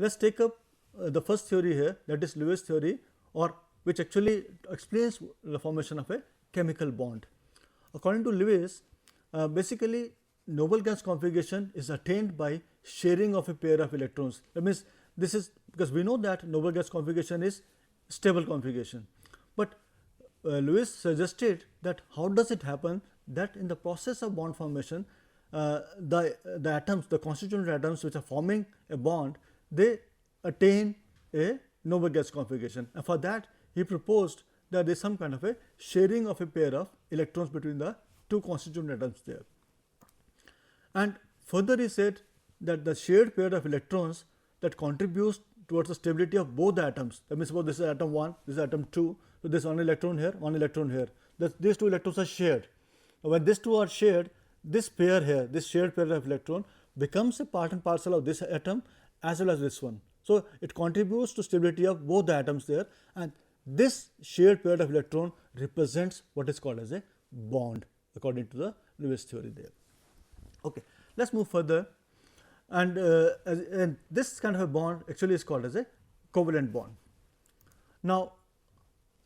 let's take up the first theory here, that is Lewis theory, or which actually explains the formation of a chemical bond. According to Lewis, basically noble gas configuration is attained by sharing of a pair of electrons. That means this is because we know that noble gas configuration is stable configuration, but Lewis suggested that how does it happen that in the process of bond formation, the atoms, the constituent atoms which are forming a bond, they attain a noble gas configuration, and for that he proposed that there is some kind of a sharing of a pair of electrons between the two constituent atoms there. And further he said that the shared pair of electrons that contributes towards the stability of both the atoms. That means suppose this is atom 1, this is atom 2, so this one electron here, one electron here. These two electrons are shared. When these two are shared, this pair here, this shared pair of electron becomes a part and parcel of this atom as well as this one. So it contributes to stability of both the atoms there, and this shared pair of electron represents what is called as a bond according to the Lewis theory there. Okay, let's move further, and this kind of a bond actually is called as a covalent bond. Now,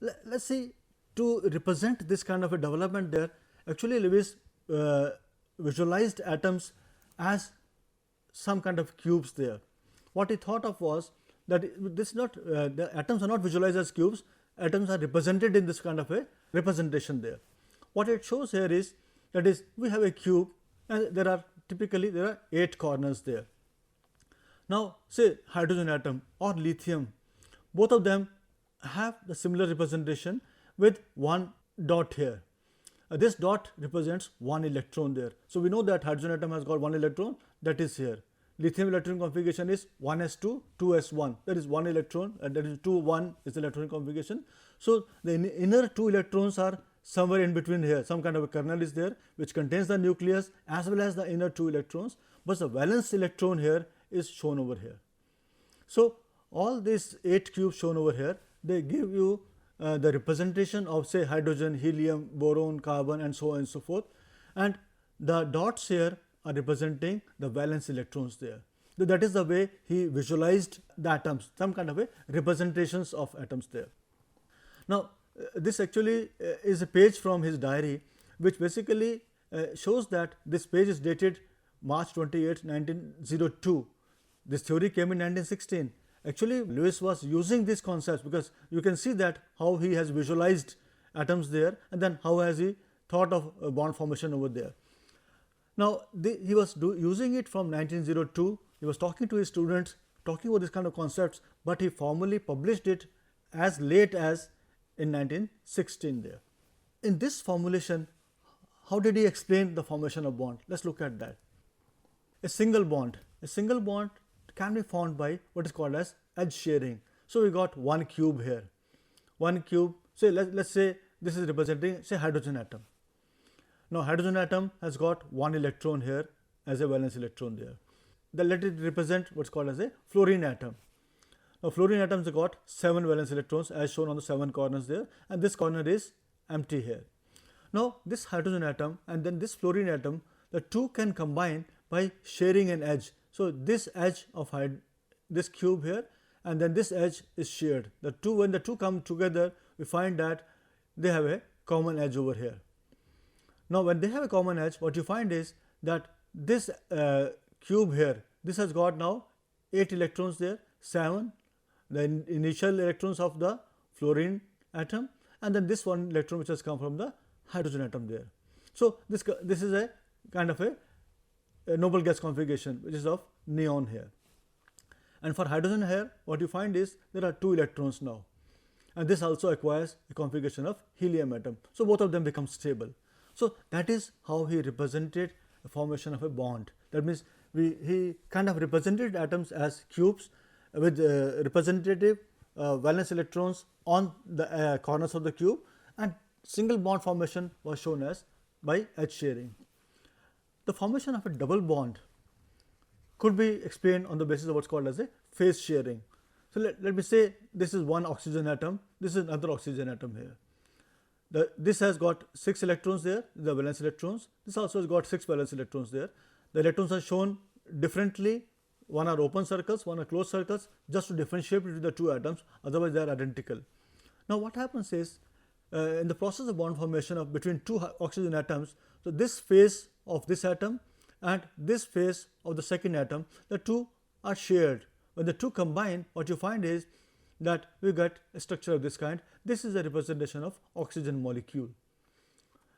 let's see, to represent this kind of a development there, actually Lewis visualized atoms as some kind of cubes there. What he thought of was that this not the atoms are not visualized as cubes, atoms are represented in this kind of a representation there. What it shows here is, that is, we have a cube and there are 8 corners there. Now, say hydrogen atom or lithium, both of them have the similar representation with one dot here. This dot represents one electron there. So, we know that hydrogen atom has got one electron, that is here. Lithium electron configuration is 1s2, 2s1, that is one electron, and that is 2, 1 is the electron configuration. So, the inner 2 electrons are somewhere in between here, some kind of a kernel is there which contains the nucleus as well as the inner 2 electrons, but the valence electron here is shown over here. So, all these 8 cubes shown over here, they give you the representation of, say, hydrogen, helium, boron, carbon, and so on and so forth, and the dots here are representing the valence electrons there. So, that is the way he visualized the atoms, some kind of a representations of atoms there. Now, this actually is a page from his diary, which basically shows that this page is dated March 28, 1902. This theory came in 1916. Actually, Lewis was using these concepts, because you can see that how he has visualized atoms there, and then how has he thought of bond formation over there. Now, he was using it from 1902. He was talking to his students, talking about this kind of concepts, but he formally published it as late as in 1916 there. In this formulation, how did he explain the formation of bond? Let us look at that. A single bond can be formed by what is called as edge sharing. So, we got one cube here, one cube, say let's say this is representing, say, hydrogen atom. Now, hydrogen atom has got one electron here as a valence electron there. Then let it represent what is called as a fluorine atom. Now, fluorine atoms have got 7 valence electrons as shown on the 7 corners there, and this corner is empty here. Now, this hydrogen atom and then this fluorine atom, the two can combine by sharing an edge. So, this edge of this cube here and then this edge is shared. The two, when the two come together, we find that they have a common edge over here. Now, when they have a common edge, what you find is that this cube here, this has got now 8 electrons there, 7 the initial electrons of the fluorine atom, and then this one electron which has come from the hydrogen atom there. So, this is a kind of a noble gas configuration which is of neon here. And for hydrogen here, what you find is there are 2 electrons now, and this also acquires a configuration of helium atom. So, both of them become stable. So, that is how he represented the formation of a bond. That means, he kind of represented atoms as cubes with representative valence electrons on the corners of the cube, and single bond formation was shown as by edge sharing. The formation of a double bond could be explained on the basis of what is called as a phase sharing. So, let me say this is one oxygen atom, this is another oxygen atom here. This has got 6 electrons there, the valence electrons. This also has got 6 valence electrons there. The electrons are shown differently one are open circles, one are closed circles, just to differentiate between the two atoms, otherwise they are identical. Now what happens is, in the process of bond formation of between two oxygen atoms, so this phase of this atom and this phase of the second atom, the two are shared. When the two combine, what you find is that we get a structure of this kind. This is a representation of oxygen molecule,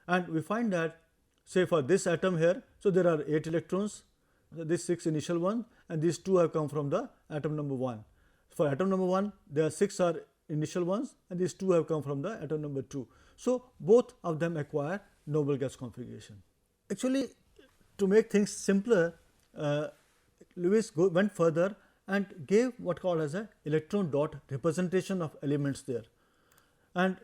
and we find that, say for this atom here, so there are 8 electrons, these 6 initial ones, and these 2 have come from the atom number 1. For atom number 1, there are 6 are initial ones, and these 2 have come from the atom number 2. So both of them acquire noble gas configuration. Actually, to make things simpler, Lewis went further and gave what called as a electron dot representation of elements there. And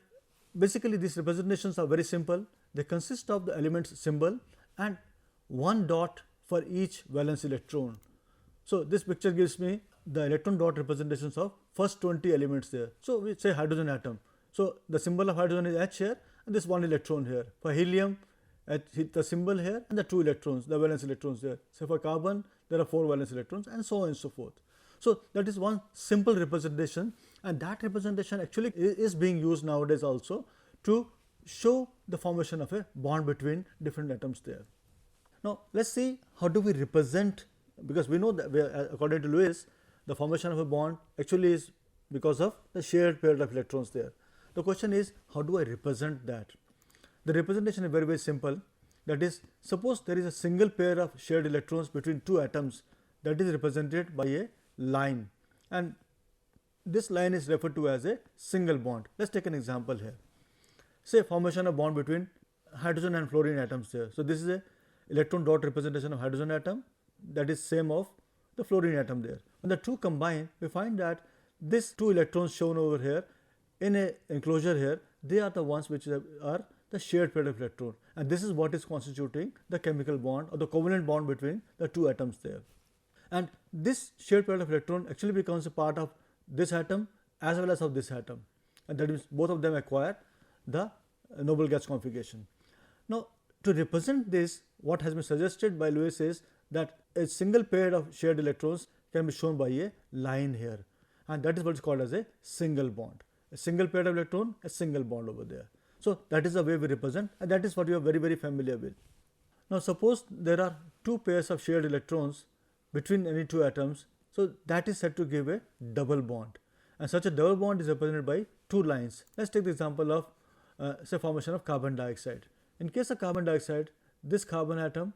basically these representations are very simple. They consist of the element's symbol and one dot for each valence electron. So this picture gives me the electron dot representations of first 20 elements there. So we say hydrogen atom. So the symbol of hydrogen is H here, and this one electron here. For helium, the symbol here and the 2 electrons, the valence electrons there. So for carbon, there are 4 valence electrons, and so on and so forth. So that is one simple representation, and that representation actually is being used nowadays also to show the formation of a bond between different atoms there. Now let's see how do we represent, because we know that according to Lewis, the formation of a bond actually is because of the shared pair of electrons there. The question is, how do I represent that? The representation is very, very simple. That is, suppose there is a single pair of shared electrons between two atoms, that is represented by a line, and this line is referred to as a single bond. Let's take an example here. Say formation of bond between hydrogen and fluorine atoms there. So this is a electron dot representation of hydrogen atom, that is same of the fluorine atom there. When the two combine, we find that these 2 electrons shown over here in a enclosure here, they are the ones which are the shared pair of electron, and this is what is constituting the chemical bond or the covalent bond between the two atoms there. And this shared pair of electron actually becomes a part of this atom as well as of this atom, and that means both of them acquire the noble gas configuration. Now to represent this, what has been suggested by Lewis is that a single pair of shared electrons can be shown by a line here, and that is what is called as a single bond. A single pair of electron, a single bond over there. So that is the way we represent, and that is what you are very, very familiar with. Now suppose there are 2 pairs of shared electrons between any 2 atoms, so that is said to give a double bond, and such a double bond is represented by 2 lines. Let's take the example of say formation of carbon dioxide. In case of carbon dioxide, this carbon atom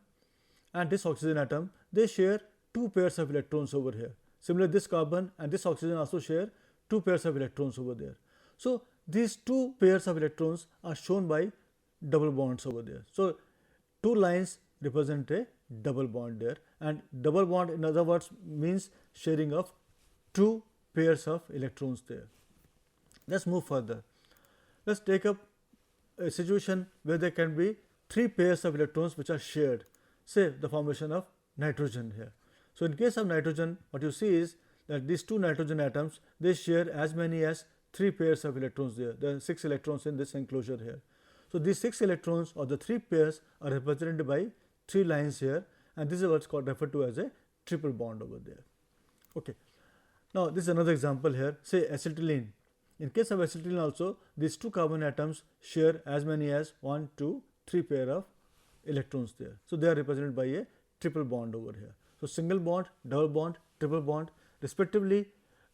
and this oxygen atom, they share 2 pairs of electrons over here. Similarly, this carbon and this oxygen also share 2 pairs of electrons over there. So these 2 pairs of electrons are shown by double bonds over there. So 2 lines represent a double bond there, and double bond in other words means sharing of 2 pairs of electrons there. Let's move further. Let's take up a situation where there can be 3 pairs of electrons which are shared, say the formation of nitrogen here. So in case of nitrogen, what you see is that these 2 nitrogen atoms, they share as many as 3 pairs of electrons there. There are 6 electrons in this enclosure here. So these 6 electrons or the 3 pairs are represented by 3 lines here, and this is what's called referred to as a triple bond over there. Okay. Now this is another example here. Say acetylene. In case of acetylene also, these 2 carbon atoms share as many as 1, 2, 3 pair of electrons there. So they are represented by a triple bond over here. So single bond, double bond, triple bond respectively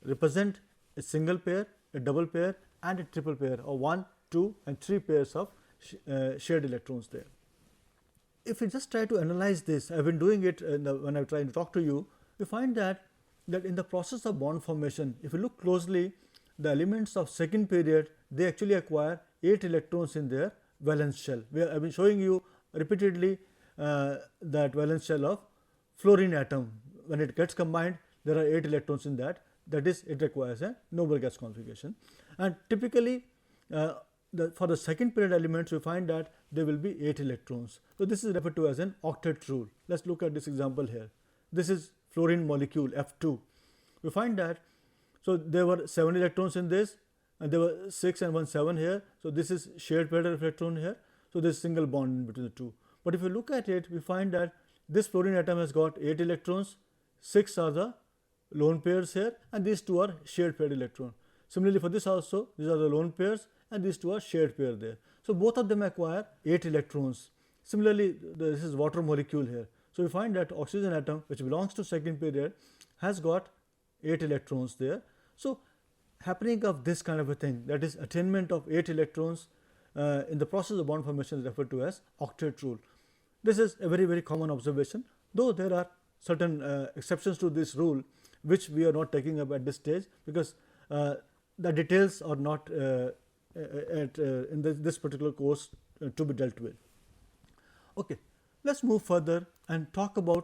represent a single pair, a double pair, and a triple pair, or 1, 2, and 3 pairs of shared electrons there. If we just try to analyze this, I have been doing it when I am trying to talk to you, we find that in the process of bond formation, if you look closely, the elements of second period, they actually acquire 8 electrons in their valence shell. I have been showing you repeatedly that valence shell of fluorine atom. When it gets combined, there are 8 electrons in that. That is, it requires a noble gas configuration. And typically, for the second period elements, we find that there will be 8 electrons. So this is referred to as an octet rule. Let's look at this example here. This is fluorine molecule F2. We find that, so there were 7 electrons in this, and there were 6 and 1 7 here. So this is shared pair of electron here. So there is single bond between the two. But if you look at it, we find that this fluorine atom has got 8 electrons, 6 are the lone pairs here, and these 2 are shared paired electron. Similarly, for this also, these are the lone pairs and these 2 are shared pair there. So, both of them acquire 8 electrons. Similarly, this is water molecule here. So, we find that oxygen atom, which belongs to second period, has got 8 electrons there. So, happening of this kind of a thing, that is attainment of 8 electrons in the process of bond formation, is referred to as octet rule. This is a very common observation, though there are certain exceptions to this rule, which we are not taking up at this stage, because the details are not in this particular course to be dealt with. Okay, let us move further and talk about